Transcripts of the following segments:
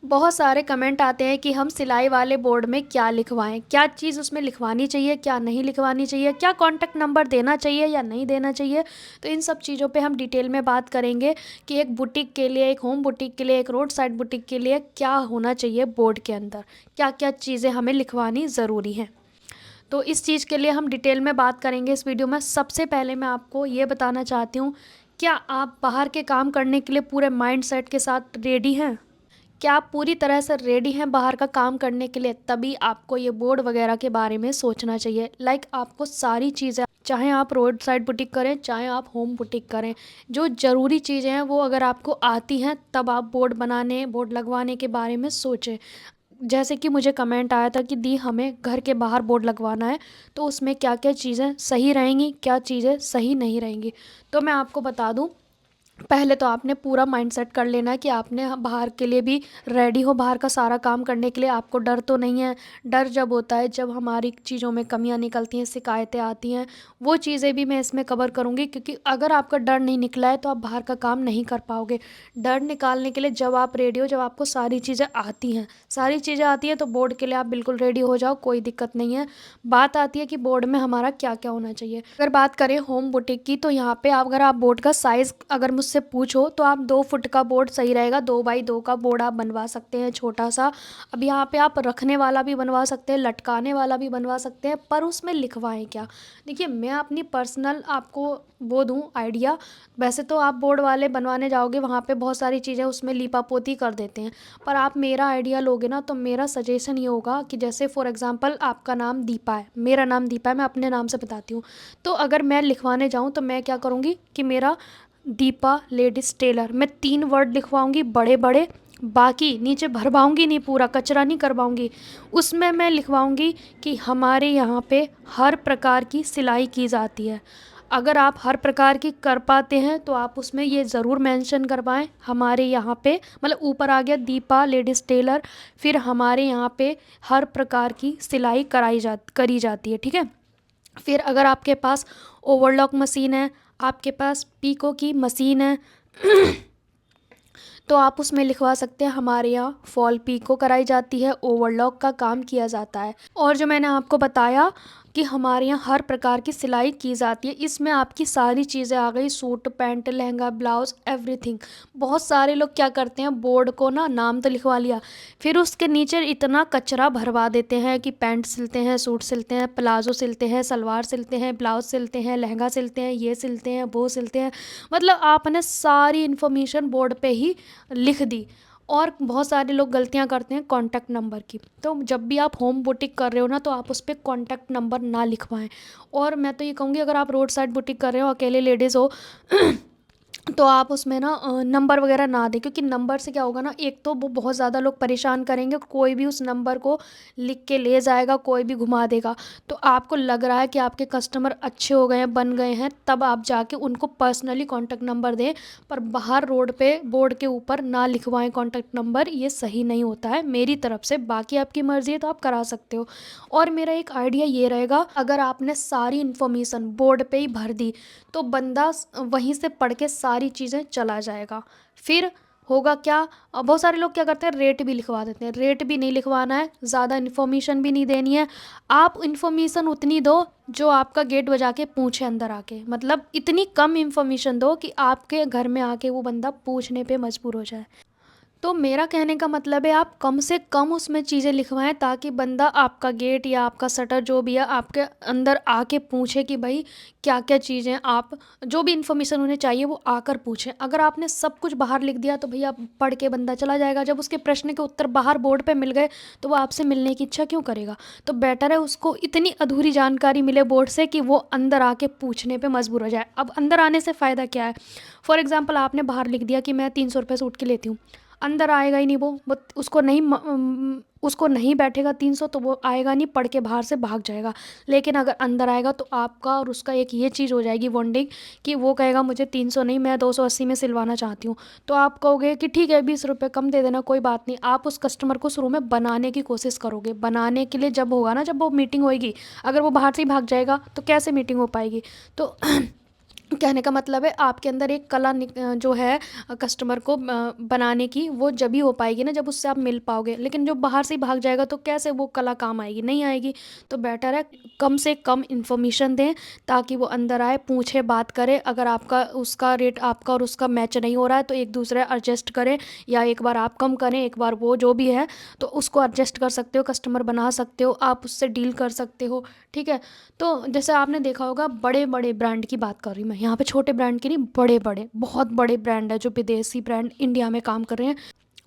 बहुत सारे कमेंट आते हैं कि हम सिलाई वाले बोर्ड में क्या लिखवाएं, क्या चीज़ उसमें लिखवानी चाहिए, क्या नहीं लिखवानी चाहिए, क्या कॉन्टैक्ट नंबर देना चाहिए या नहीं देना चाहिए। तो इन सब चीज़ों पे हम डिटेल में बात करेंगे कि एक बुटीक के लिए, एक होम बुटीक के लिए, एक रोड साइड बुटीक के लिए क्या होना चाहिए बोर्ड के अंदर, क्या क्या चीज़ें हमें लिखवानी ज़रूरी हैं। तो इस चीज़ के लिए हम डिटेल में बात करेंगे इस वीडियो में। सबसे पहले मैं आपको ये बताना चाहती हूँ, क्या आप बाहर के काम करने के लिए पूरे माइंड सेट के साथ रेडी हैं? क्या आप पूरी तरह से रेडी हैं बाहर का काम करने के लिए? तभी आपको ये बोर्ड वगैरह के बारे में सोचना चाहिए। आपको सारी चीज़ें, चाहे आप रोड साइड बुटीक करें, चाहे आप होम बुटीक करें, जो ज़रूरी चीज़ें हैं वो अगर आपको आती हैं तब आप बोर्ड बनाने, बोर्ड लगवाने के बारे में सोचें। जैसे कि मुझे कमेंट आया था कि दी हमें घर के बाहर बोर्ड लगवाना है, तो उसमें क्या क्या चीज़ें सही रहेंगी, क्या चीज़ें सही नहीं रहेंगी। तो मैं आपको बता दूं, पहले तो आपने पूरा माइंडसेट कर लेना है कि आपने बाहर के लिए भी रेडी हो, बाहर का सारा काम करने के लिए। आपको डर तो नहीं है। डर जब होता है जब हमारी चीज़ों में कमियां निकलती हैं, शिकायतें आती हैं, वो चीज़ें भी मैं इसमें कवर करूँगी। क्योंकि अगर आपका डर नहीं निकला है तो आप बाहर का काम नहीं कर पाओगे। डर निकालने के लिए जब आप रेडी हो, जब आपको सारी चीज़ें आती हैं, सारी चीज़ें आती हैं, तो बोर्ड के लिए आप बिल्कुल रेडी हो जाओ, कोई दिक्कत नहीं है। बात आती है कि बोर्ड में हमारा क्या क्या होना चाहिए। अगर बात करें होम बुटीक की, तो यहाँ पे अगर आप बोर्ड का साइज़ अगर मुझसे पूछो तो आप 2 फुट का बोर्ड सही रहेगा। 2 बाई 2 का बोर्ड आप बनवा सकते हैं, छोटा सा। अब यहाँ पे आप रखने वाला भी बनवा सकते हैं, लटकाने वाला भी बनवा सकते हैं, पर उसमें लिखवाएं क्या? देखिए, मैं अपनी पर्सनल आपको वो दूँ आइडिया। वैसे तो आप बोर्ड वाले बनवाने जाओगे, वहाँ पे बहुत सारी चीज़ें उसमें लीपापोती कर देते हैं, पर आप मेरा आइडिया लोगे ना, तो मेरा सजेशन ये होगा कि जैसे फॉर एग्जांपल आपका नाम दीपा है, मेरा नाम दीपा है, मैं अपने नाम से बताती हूँ। तो अगर मैं लिखवाने जाऊँ तो मैं क्या करूँगी कि मेरा दीपा लेडीज़ टेलर, मैं 3 वर्ड लिखवाऊँगी बड़े बड़े। बाकी नीचे भरवाऊँगी नहीं, पूरा कचरा नहीं करवाऊँगी। उसमें मैं लिखवाऊँगी कि हमारे यहाँ पे हर प्रकार की सिलाई की जाती है। अगर आप हर प्रकार की कर पाते हैं तो आप उसमें ये ज़रूर मेंशन करवाएं, हमारे यहाँ पे, मतलब ऊपर आ गया दीपा लेडीज़ टेलर, फिर हमारे यहाँ पे हर प्रकार की सिलाई करी जाती है, ठीक है। फिर अगर आपके पास ओवरलॉक मशीन है, आपके पास पीको की मशीन है, तो आप उसमें लिखवा सकते हैं हमारे यहाँ फॉल पीको कराई जाती है, ओवरलॉक का काम किया जाता है। और जो मैंने आपको बताया कि हमारे यहाँ हर प्रकार की सिलाई की जाती है, इसमें आपकी सारी चीज़ें आ गई, suit pant lehenga blouse everything. बहुत सारे लोग क्या करते हैं, बोर्ड को ना नाम तो लिखवा लिया, फिर उसके नीचे इतना कचरा भरवा देते हैं कि पैंट सिलते हैं, सूट सिलते हैं, प्लाजो सिलते हैं, सलवार सिलते हैं, ब्लाउज सिलते हैं, लहंगा सिलते हैं, ये सिलते हैं, वो सिलते हैं। मतलब आपने सारी इन्फॉर्मेशन बोर्ड पे ही लिख दी। और बहुत सारे लोग गलतियां करते हैं कॉन्टैक्ट नंबर की। तो जब भी आप होम बुटीक कर रहे हो ना, तो आप उस पर कॉन्टैक्ट नंबर ना लिखवाएं। और मैं तो ये कहूँगी, अगर आप रोड साइड बुटीक कर रहे हो, अकेले लेडीज़ हो, तो आप उसमें ना नंबर वगैरह ना दें। क्योंकि नंबर से क्या होगा ना, एक तो वो बहुत ज़्यादा लोग परेशान करेंगे, कोई भी उस नंबर को लिख के ले जाएगा, कोई भी घुमा देगा। तो आपको लग रहा है कि आपके कस्टमर अच्छे हो गए हैं, बन गए हैं, तब आप जाके उनको पर्सनली कॉन्टैक्ट नंबर दें। पर बाहर रोड पे बोर्ड के ऊपर ना लिखवाएं कॉन्टैक्ट नंबर, ये सही नहीं होता है मेरी तरफ से। बाकी आपकी मर्ज़ी है तो आप करा सकते हो। और मेरा एक आइडिया ये रहेगा, अगर आपने सारी इन्फॉर्मेशन बोर्ड पे ही भर दी तो बंदा वहीं से पढ़ के सारी चीज़ें चला जाएगा। फिर होगा क्या, बहुत सारे लोग क्या करते हैं, रेट भी लिखवा देते हैं। रेट भी नहीं लिखवाना है, ज़्यादा इन्फॉर्मेशन भी नहीं देनी है। आप इन्फॉर्मेशन उतनी दो जो आपका गेट बजा के पूछे अंदर आके, मतलब इतनी कम इन्फॉर्मेशन दो कि आपके घर में आके वो बंदा पूछने पे मजबूर हो जाए। तो मेरा कहने का मतलब है, आप कम से कम उसमें चीज़ें लिखवाएं, ताकि बंदा आपका गेट या आपका शटर जो भी है आपके अंदर आके पूछे कि भाई क्या क्या चीज़ें, आप जो भी इन्फॉर्मेशन उन्हें चाहिए वो आकर पूछें। अगर आपने सब कुछ बाहर लिख दिया तो भैया पढ़ के बंदा चला जाएगा। जब उसके प्रश्न के उत्तर बाहर बोर्ड पे मिल गए तो वो आपसे मिलने की इच्छा क्यों करेगा? तो बेटर है उसको इतनी अधूरी जानकारी मिले बोर्ड से कि वो अंदर आके पूछने पे मजबूर हो जाए। अब अंदर आने से फ़ायदा क्या है? फॉर एग्ज़ाम्पल आपने बाहर लिख दिया कि मैं 300 रुपये सूट के लेती हूँ, अंदर आएगा ही नहीं वो उसको नहीं बैठेगा 300, तो वो आएगा नहीं, पढ़ के बाहर से भाग जाएगा। लेकिन अगर अंदर आएगा तो आपका और उसका एक ये चीज़ हो जाएगी बॉन्डिंग, कि वो कहेगा मुझे 300 नहीं, मैं 280 में सिलवाना चाहती हूँ। तो आप कहोगे कि ठीक है 20 रुपये कम दे देना, कोई बात नहीं। आप उस कस्टमर को शुरू में बनाने की कोशिश करोगे। बनाने के लिए जब होगा ना, जब वो मीटिंग होएगी, अगर वो बाहर से ही भाग जाएगा तो कैसे मीटिंग हो पाएगी? तो कहने का मतलब है आपके अंदर एक कला जो है कस्टमर को बनाने की, वो जब ही हो पाएगी ना जब उससे आप मिल पाओगे। लेकिन जो बाहर से ही भाग जाएगा तो कैसे वो कला काम आएगी, नहीं आएगी। तो बेटर है कम से कम इन्फॉर्मेशन दें ताकि वो अंदर आए, पूछे, बात करे। अगर आपका उसका रेट आपका और उसका मैच नहीं हो रहा है तो एक दूसरे एडजस्ट करें, या एक बार आप कम करें, एक बार वो, जो भी है तो उसको एडजस्ट कर सकते हो, कस्टमर बना सकते हो, आप उससे डील कर सकते हो। ठीक है। तो जैसे आपने देखा होगा, बड़े बड़े ब्रांड की बात कर रही हूँ मैं यहाँ पे, छोटे ब्रांड की नहीं, बड़े बड़े बहुत बड़े ब्रांड है जो विदेशी ब्रांड इंडिया में काम कर रहे हैं।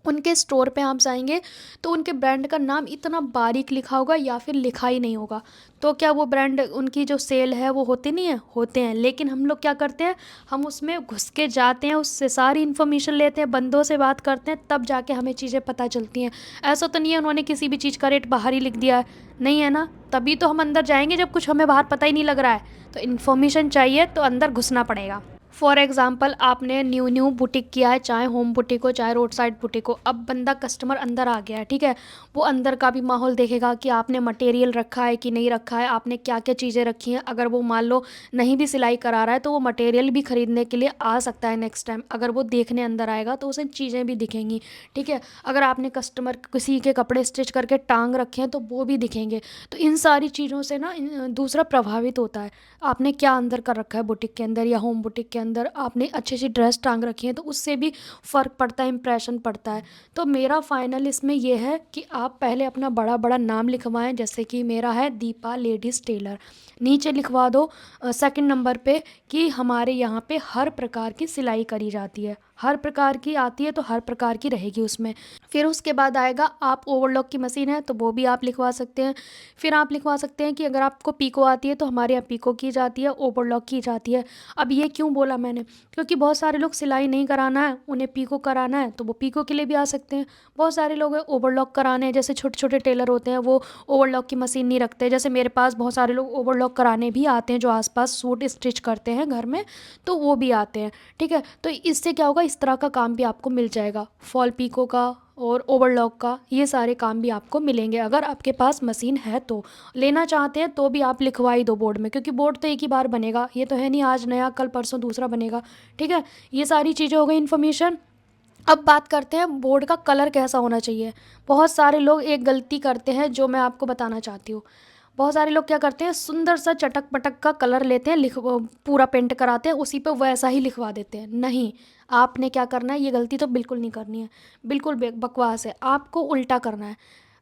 उनके स्टोर पे आप जाएंगे तो उनके ब्रांड का नाम इतना बारीक लिखा होगा या फिर लिखा ही नहीं होगा। तो क्या वो ब्रांड, उनकी जो सेल है वो होती नहीं है, होते हैं। लेकिन हम लोग क्या करते हैं, हम उसमें घुस के जाते हैं, उससे सारी इन्फॉर्मेशन लेते हैं, बंदों से बात करते हैं, तब जाके हमें चीज़ें पता चलती हैं। ऐसा तो नहीं है उन्होंने किसी भी चीज़ का रेट बाहर ही लिख दिया है, नहीं है ना। तभी तो हम अंदर जाएंगे जब कुछ हमें बाहर पता ही नहीं लग रहा है। तो इन्फॉर्मेशन चाहिए तो अंदर घुसना पड़ेगा। फॉर एग्ज़ाम्पल आपने न्यू न्यू बुटीक किया है, चाहे होम बुटीक हो चाहे रोड साइड बुटीक हो, अब बंदा कस्टमर अंदर आ गया है, ठीक है। वो अंदर का भी माहौल देखेगा कि आपने मटेरियल रखा है कि नहीं रखा है, आपने क्या क्या चीज़ें रखी हैं। अगर वो मान लो नहीं भी सिलाई करा रहा है तो वो मटेरियल भी ख़रीदने के लिए आ सकता है नेक्स्ट टाइम। अगर वो देखने अंदर आएगा तो उसे चीज़ें भी दिखेंगी, ठीक है। अगर आपने कस्टमर किसी के कपड़े स्टिच करके टांग रखे हैं तो वो भी दिखेंगे। तो इन सारी चीज़ों से ना दूसरा प्रभावित होता है। आपने क्या अंदर कर रखा है बुटीक के अंदर या होम बुटीक के अंदर, आपने अच्छी सी ड्रेस टांग रखी है तो उससे भी फ़र्क पड़ता है, इंप्रेशन पड़ता है। तो मेरा फाइनल इसमें यह है कि आप पहले अपना बड़ा बड़ा नाम लिखवाएं, जैसे कि मेरा है दीपा लेडीज़ टेलर। नीचे लिखवा दो सेकंड नंबर पे कि हमारे यहाँ पे हर प्रकार की सिलाई करी जाती है, हर प्रकार की आती है तो हर प्रकार की रहेगी उसमें। फिर उसके बाद आएगा, आप ओवरलॉक की मशीन है तो वो भी आप लिखवा सकते हैं। फिर आप लिखवा सकते हैं कि अगर आपको पीको आती है तो हमारे यहाँ पीको की जाती है, ओवरलॉक की जाती है। अब ये क्यों बोला मैंने, क्योंकि बहुत सारे लोग सिलाई नहीं कराना है, उन्हें पीको कराना है तो वो पीको के लिए भी आ सकते हैं। बहुत सारे लोग ओवरलॉक कराने हैं, जैसे छोटे छोटे टेलर होते हैं वो ओवरलॉक की मशीन नहीं रखते। जैसे मेरे पास बहुत सारे लोग ओवरलॉक कराने भी आते हैं जो आसपास सूट स्टिच करते हैं घर में, तो वो भी आते हैं, ठीक है। तो इससे क्या होगा, इस तरह का काम भी आपको मिल जाएगा, फॉल पीको का और ओवरलॉक का, ये सारे काम भी आपको मिलेंगे अगर आपके पास मशीन है तो। लेना चाहते हैं तो भी आप लिखवा ही दो बोर्ड में, क्योंकि बोर्ड तो एक ही बार बनेगा, ये तो है नहीं आज नया कल परसों दूसरा बनेगा, ठीक है। ये सारी चीज़ें हो गई इन्फॉर्मेशन। अब बात करते हैं बोर्ड का कलर कैसा होना चाहिए। बहुत सारे लोग एक गलती करते हैं जो मैं आपको बताना चाहती हूँ। बहुत सारे लोग क्या करते हैं, सुंदर सा चटक पटक का कलर लेते हैं, लिख पूरा पेंट कराते हैं, उसी पे वैसा ही लिखवा देते हैं। नहीं, आपने क्या करना है, ये गलती तो बिल्कुल नहीं करनी है, बिल्कुल बकवास है। आपको उल्टा करना है।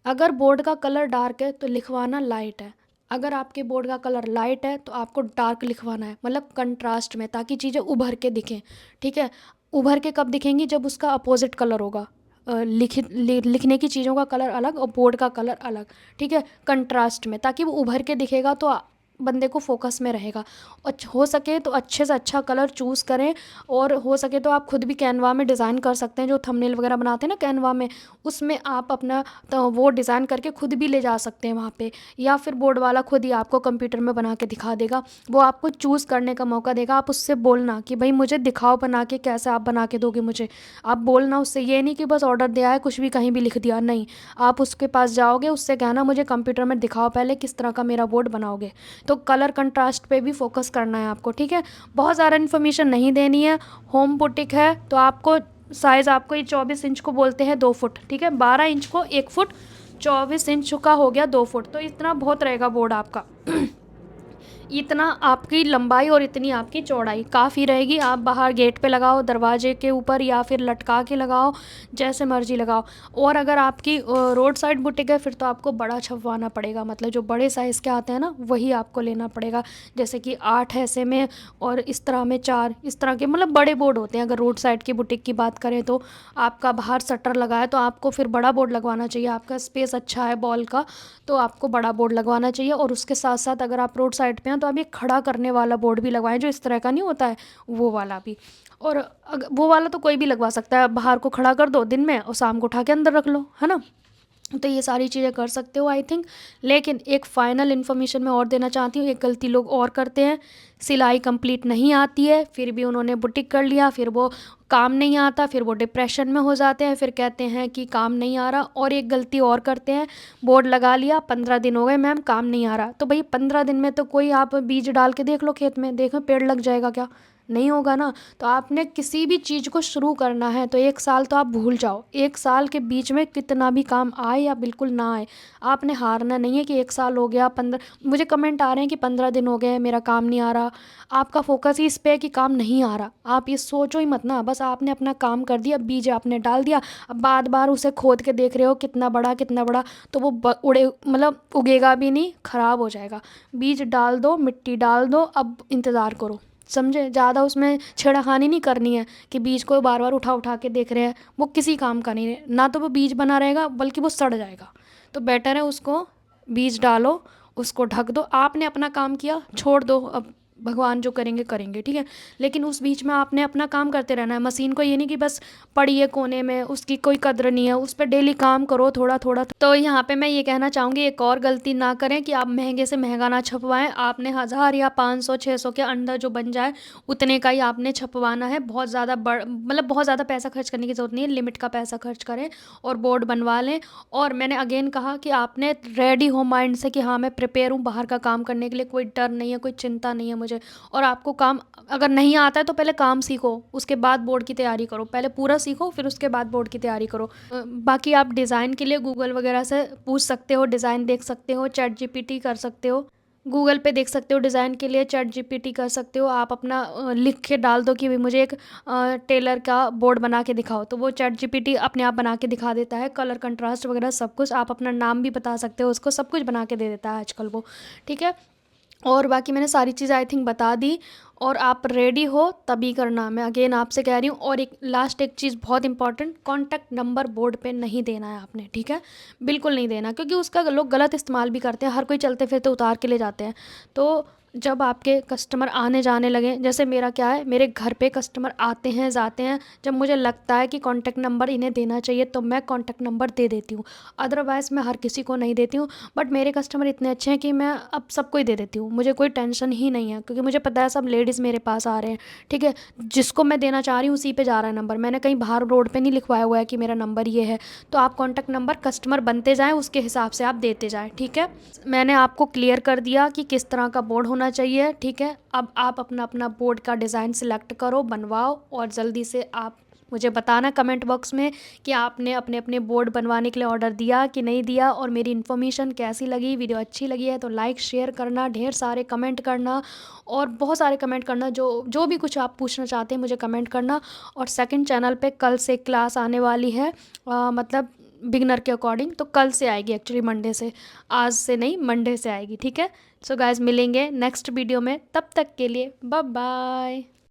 अगर बोर्ड का कलर डार्क है तो लिखवाना लाइट है, अगर आपके बोर्ड का कलर लाइट है तो आपको डार्क लिखवाना है, मतलब कंट्रास्ट में, ताकि चीज़ें उभर के दिखें, ठीक है। उभर के कब दिखेंगी, जब उसका अपोजिट कलर होगा। लिखने की चीज़ों का कलर अलग और बोर्ड का कलर अलग, ठीक है, कंट्रास्ट में, ताकि वो उभर के दिखेगा तो बंदे को फोकस में रहेगा। और हो सके तो अच्छे से अच्छा कलर चूज़ करें, और हो सके तो आप खुद भी कैनवा में डिज़ाइन कर सकते हैं, जो थंबनेल वगैरह बनाते हैं ना कैनवा में, उसमें आप अपना तो वो डिज़ाइन करके खुद भी ले जा सकते हैं वहाँ पे, या फिर बोर्ड वाला खुद ही आपको कंप्यूटर में बना के दिखा देगा। वो आपको चूज़ करने का मौका देगा। आप उससे बोलना कि भाई मुझे दिखाओ बना के, कैसे आप बना के दोगे मुझे। आप बोलना उससे, ये नहीं कि बस ऑर्डर दिया है कुछ भी कहीं भी लिख दिया, नहीं। आप उसके पास जाओगे, उससे कहना मुझे कंप्यूटर में दिखाओ पहले किस तरह का मेरा बोर्ड बनाओगे। तो कलर कंट्रास्ट पे भी फोकस करना है आपको, ठीक है। बहुत ज़्यादा इन्फॉर्मेशन नहीं देनी है। होम बुटीक है तो आपको साइज़, आपको ये 24 इंच को बोलते हैं 2 फुट, ठीक है। 12 इंच को 1 फुट, 24 इंच का हो गया 2 फुट, तो इतना बहुत रहेगा बोर्ड आपका। इतना आपकी लंबाई और इतनी आपकी चौड़ाई काफ़ी रहेगी। आप बाहर गेट पे लगाओ, दरवाजे के ऊपर, या फिर लटका के लगाओ, जैसे मर्जी लगाओ। और अगर आपकी रोड साइड बुटीक है फिर तो आपको बड़ा छपवाना पड़ेगा, मतलब जो बड़े साइज़ के आते हैं ना वही आपको लेना पड़ेगा। जैसे कि 8 ऐसे में और इस तरह में 4, इस तरह के मतलब बड़े बोर्ड होते हैं। अगर रोड साइड की बुटीक की बात करें तो आपका बाहर शटर लगा है तो आपको फिर बड़ा बोर्ड लगवाना चाहिए। आपका स्पेस अच्छा है बॉल का तो आपको बड़ा बोर्ड लगवाना चाहिए। और उसके साथ साथ अगर आप रोड साइड पे हैं तो आप ये खड़ा करने वाला बोर्ड भी लगवाएं, जो इस तरह का नहीं होता है, वो वाला भी। और वो वाला तो कोई भी लगवा सकता है, बाहर को खड़ा कर दो दिन में और शाम को उठा के अंदर रख लो, है ना। तो ये सारी चीज़ें कर सकते हो आई थिंक। लेकिन एक फ़ाइनल इन्फॉर्मेशन मैं और देना चाहती हूँ, एक गलती लोग और करते हैं, सिलाई कंप्लीट नहीं आती है, फिर भी उन्होंने बुटीक कर लिया, फिर वो काम नहीं आता, फिर वो डिप्रेशन में हो जाते हैं, फिर कहते हैं कि काम नहीं आ रहा। और एक गलती और करते हैं, बोर्ड लगा लिया, 15 दिन हो गए मैम काम नहीं आ रहा। तो भाई 15 दिन में तो कोई आप बीज डाल के देख लो खेत में, देखो पेड़ लग जाएगा क्या? नहीं होगा ना। तो आपने किसी भी चीज़ को शुरू करना है तो 1 साल तो आप भूल जाओ, 1 साल के बीच में कितना भी काम आए या बिल्कुल ना आए, आपने हारना नहीं है कि 1 साल हो गया, 15 मुझे कमेंट आ रहे हैं कि 15 दिन हो गए मेरा काम नहीं आ रहा। आपका फोकस ही इस पे है कि काम नहीं आ रहा, आप ये सोचो ही मत ना, बस आपने अपना काम कर दिया, बीज आपने डाल दिया, अब बार बार उसे खोद के देख रहे हो कितना बड़ा कितना बड़ा, तो वो उड़े मतलब उगेगा भी नहीं, ख़राब हो जाएगा। बीज डाल दो, मिट्टी डाल दो, अब इंतज़ार करो, समझे? ज़्यादा उसमें छेड़खानी नहीं करनी है कि बीज को बार बार उठा उठा के देख रहे हैं, वो किसी काम का नहीं है ना, तो वो बीज बना रहेगा बल्कि वो सड़ जाएगा। तो बेटर है उसको बीज डालो, उसको ढक दो, आपने अपना काम किया, छोड़ दो, अब भगवान जो करेंगे करेंगे, ठीक है। लेकिन उस बीच में आपने अपना काम करते रहना है, मशीन को ये नहीं कि बस पड़ी है कोने में, उसकी कोई कद्र नहीं है, उस पर डेली काम करो थोड़ा थोड़ा। तो यहाँ पे मैं ये कहना चाहूँगी एक और गलती ना करें कि आप महंगे से महंगा ना छपवाएं, आपने 1000 या 500 600 के अंदर जो बन जाए उतने का ही आपने छपवाना है। बहुत ज़्यादा मतलब बहुत ज़्यादा पैसा खर्च करने की ज़रूरत नहीं है, लिमिट का पैसा खर्च करें और बोर्ड बनवा लें। और मैंने अगेन कहा कि आपने रेडी हो माइंड से कि हाँ मैं प्रिपेयर हूँ बाहर का काम करने के लिए, कोई डर नहीं है, कोई चिंता नहीं है मुझे। और आपको काम अगर नहीं आता है तो पहले काम सीखो, उसके बाद बोर्ड की तैयारी करो, पहले पूरा सीखो फिर उसके बाद बोर्ड की तैयारी करो। बाकी आप डिज़ाइन के लिए गूगल वगैरह से पूछ सकते हो, डिज़ाइन देख सकते हो, चैट जीपीटी कर सकते हो, गूगल पे देख सकते हो डिज़ाइन के लिए, चैट जीपीटी कर सकते हो। आप अपना लिख के डाल दो कि भाई मुझे एक टेलर का बोर्ड बना के दिखाओ, तो वो चैट जीपीटी अपने आप बना के दिखा देता है, कलर कंट्रास्ट वगैरह सब कुछ। आप अपना नाम भी बता सकते हो उसको, सब कुछ बना के दे देता है आजकल वो, ठीक है। और बाकी मैंने सारी चीज़ें आई थिंक बता दी, और आप रेडी हो तभी करना, मैं अगेन आपसे कह रही हूँ। और एक लास्ट एक चीज़ बहुत इंपॉर्टेंट, कॉन्टैक्ट नंबर बोर्ड पे नहीं देना है आपने, ठीक है, बिल्कुल नहीं देना, क्योंकि उसका लोग गलत इस्तेमाल भी करते हैं, हर कोई चलते फिरते उतार के ले जाते हैं। तो जब आपके कस्टमर आने जाने लगे, जैसे मेरा क्या है, मेरे घर पे कस्टमर आते हैं जाते हैं, जब मुझे लगता है कि कॉन्टैक्ट नंबर इन्हें देना चाहिए तो मैं कॉन्टैक्ट नंबर दे देती हूँ, अदरवाइज़ मैं हर किसी को नहीं देती हूँ। बट मेरे कस्टमर इतने अच्छे हैं कि मैं अब सबको ही दे देती हूँ, मुझे कोई टेंशन ही नहीं है, क्योंकि मुझे पता है सब लेडीज़ मेरे पास आ रहे हैं, ठीक है। जिसको मैं देना चाह रही हूँ उसी पे जा रहा है नंबर, मैंने कहीं बाहर रोड पे नहीं लिखवाया हुआ है कि मेरा नंबर ये है। तो आप कॉन्टैक्ट नंबर कस्टमर बनते जाएँ, उसके हिसाब से आप देते जाएँ, ठीक है। मैंने आपको क्लियर कर दिया कि किस तरह का बोर्ड होना चाहिए, ठीक है। अब आप अपना अपना बोर्ड का डिज़ाइन सिलेक्ट करो, बनवाओ, और जल्दी से आप मुझे बताना कमेंट बॉक्स में कि आपने अपने अपने बोर्ड बनवाने के लिए ऑर्डर दिया कि नहीं दिया, और मेरी इन्फॉर्मेशन कैसी लगी, वीडियो अच्छी लगी है तो लाइक शेयर करना, ढेर सारे कमेंट करना, और बहुत सारे कमेंट करना, जो जो भी कुछ आप पूछना चाहते हैं मुझे कमेंट करना। और सेकंड चैनल पे कल से क्लास आने वाली है, मतलब बिगनर के अकॉर्डिंग, तो कल से आएगी एक्चुअली, मंडे से, आज से नहीं मंडे से आएगी, ठीक है। सो गाइस मिलेंगे नेक्स्ट वीडियो में, तब तक के लिए बाय बाय।